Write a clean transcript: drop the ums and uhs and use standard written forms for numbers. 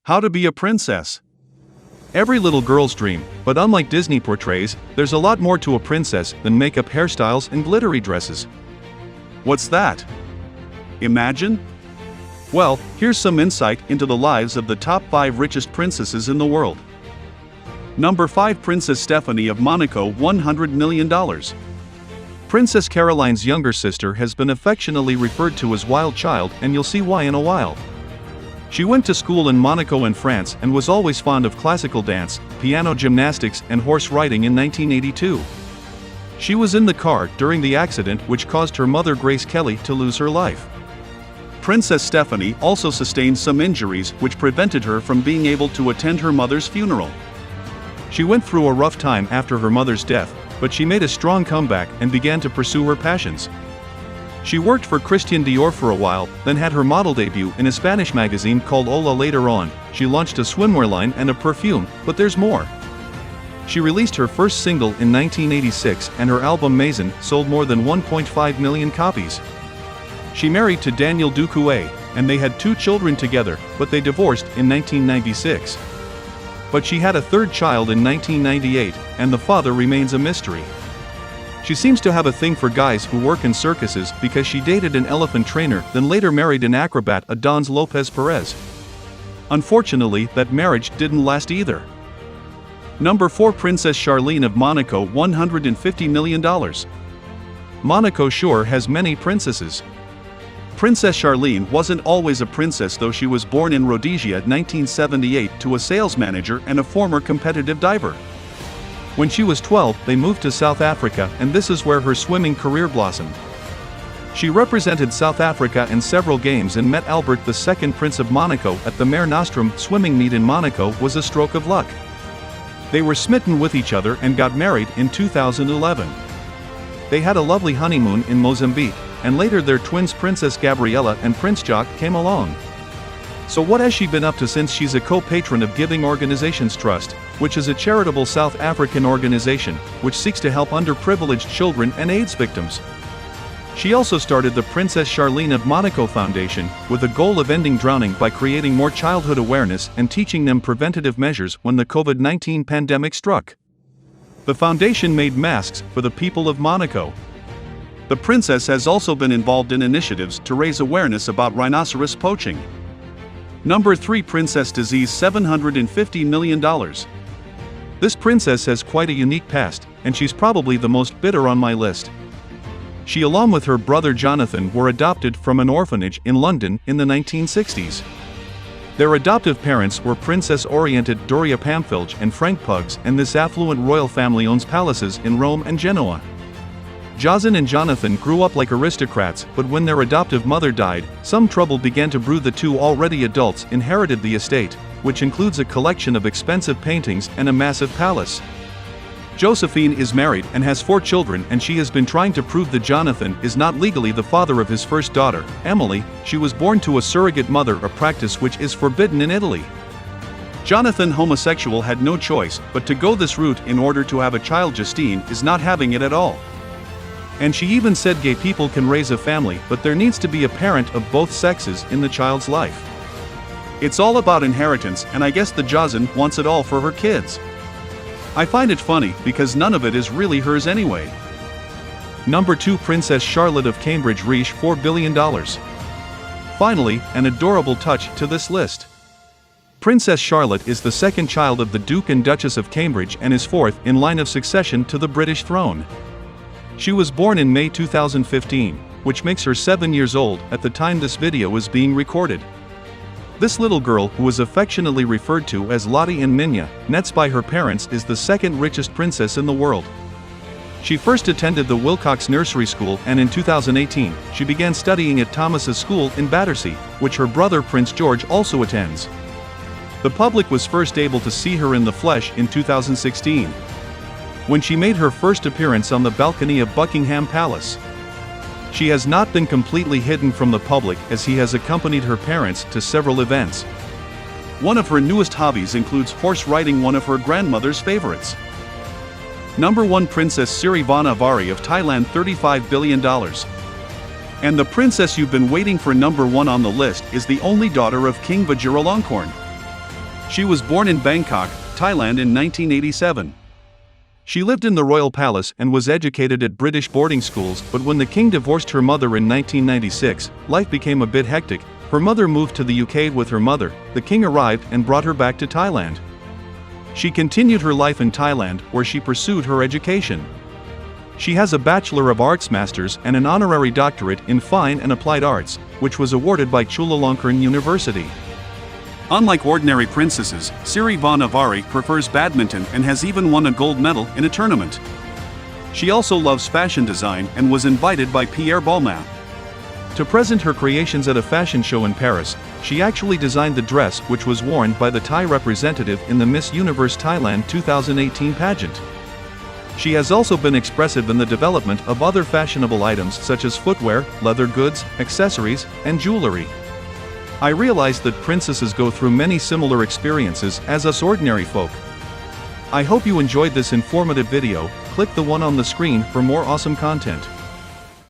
How to be a princess. Every little girl's dream, but unlike Disney portrays, there's a lot more to a princess than makeup, hairstyles, and glittery dresses. What's that? Imagine? Well, here's some insight into the lives of the top 5 richest princesses in the world. Number 5, Princess Stephanie of Monaco, $100 million. Princess Caroline's younger sister has been affectionately referred to as Wild Child, and you'll see why in a while. She went to school in Monaco and France and was always fond of classical dance, piano, gymnastics, and horse riding. In 1982, she was in the car during the accident which caused her mother Grace Kelly to lose her life. Princess Stephanie also sustained some injuries which prevented her from being able to attend her mother's funeral. She went through a rough time after her mother's death, but she made a strong comeback and began to pursue her passions. She worked for Christian Dior for a while, then had her model debut in a Spanish magazine called Hola. Later on, she launched a swimwear line and a perfume, but there's more. She released her first single in 1986 and her album Maison sold more than 1.5 million copies. She married to Daniel Ducouet, and they had 2 children together, but they divorced in 1996. But she had a third child in 1998, and the father remains a mystery. She seems to have a thing for guys who work in circuses because she dated an elephant trainer, then later married an acrobat, Adonis Lopez Perez. Unfortunately, that marriage didn't last either. Number 4, Princess Charlene of Monaco, $150 million. Monaco sure has many princesses. Princess Charlene wasn't always a princess, though. She was born in Rhodesia in 1978 to a sales manager and a former competitive diver. When she was 12, they moved to South Africa, and this is where her swimming career blossomed. She represented South Africa in several games and met Albert II, Prince of Monaco, at the Mare Nostrum swimming meet in Monaco. Was a stroke of luck. They were smitten with each other and got married in 2011. They had a lovely honeymoon in Mozambique, and later their twins Princess Gabriella and Prince Jacques came along. So what has she been up to since? She's a co-patron of Giving Organizations Trust, which is a charitable South African organization which seeks to help underprivileged children and AIDS victims. She also started the Princess Charlene of Monaco Foundation with a goal of ending drowning by creating more childhood awareness and teaching them preventative measures when the COVID-19 pandemic struck. The foundation made masks for the people of Monaco. The princess has also been involved in initiatives to raise awareness about rhinoceros poaching. Number 3, Princess Disease, $750 million. This princess has quite a unique past, and she's probably the most bitter on my list. She, along with her brother Jonathan, were adopted from an orphanage in London in the 1960s. Their adoptive parents were princess-oriented Doria Pamphilj and Frank Pugs, and this affluent royal family owns palaces in Rome and Genoa. Jazan and Jonathan grew up like aristocrats, but when their adoptive mother died, some trouble began to brew. The 2 already adults inherited the estate, which includes a collection of expensive paintings and a massive palace. Josephine is married and has 4 children, and she has been trying to prove that Jonathan is not legally the father of his first daughter, Emily. She was born to a surrogate mother, a practice which is forbidden in Italy. Jonathan, homosexual, had no choice but to go this route in order to have a child. Justine is not having it at all. And she even said gay people can raise a family, but there needs to be a parent of both sexes in the child's life. It's all about inheritance, and I guess the Jazan wants it all for her kids. I find it funny because none of it is really hers anyway. Number 2, Princess Charlotte of Cambridge, Riche, $4 billion. Finally, an adorable touch to this list. Princess Charlotte is the second child of the Duke and Duchess of Cambridge and is 4th in line of succession to the British throne. She was born in May 2015, which makes her 7 years old at the time this video is being recorded. This little girl, who is affectionately referred to as Lottie and Minya, nets by her parents, is the second richest princess in the world. She first attended the Wilcox Nursery School, and in 2018, she began studying at Thomas's School in Battersea, which her brother Prince George also attends. The public was first able to see her in the flesh in 2016. When she made her first appearance on the balcony of Buckingham Palace. She has not been completely hidden from the public, as he has accompanied her parents to several events. One of her newest hobbies includes horse riding, one of her grandmother's favorites. Number 1, Princess Sirivanavari of Thailand, $35 billion. And the princess you've been waiting for. Number 1 on the list is the only daughter of King Vajiralongkorn. She was born in Bangkok, Thailand in 1987. She lived in the royal palace and was educated at British boarding schools, but when the king divorced her mother in 1996, life became a bit hectic. Her mother moved to the UK with her mother, the king arrived and brought her back to Thailand. She continued her life in Thailand, where she pursued her education. She has a Bachelor of Arts Masters and an honorary doctorate in Fine and Applied Arts, which was awarded by Chulalongkorn University. Unlike ordinary princesses, Siri von Avari prefers badminton and has even won a gold medal in a tournament. She also loves fashion design and was invited by Pierre Balmain to present her creations at a fashion show in Paris. She actually designed the dress which was worn by the Thai representative in the Miss Universe Thailand 2018 pageant. She has also been expressive in the development of other fashionable items such as footwear, leather goods, accessories, and jewelry. I realize that princesses go through many similar experiences as us ordinary folk. I hope you enjoyed this informative video. Click the one on the screen for more awesome content.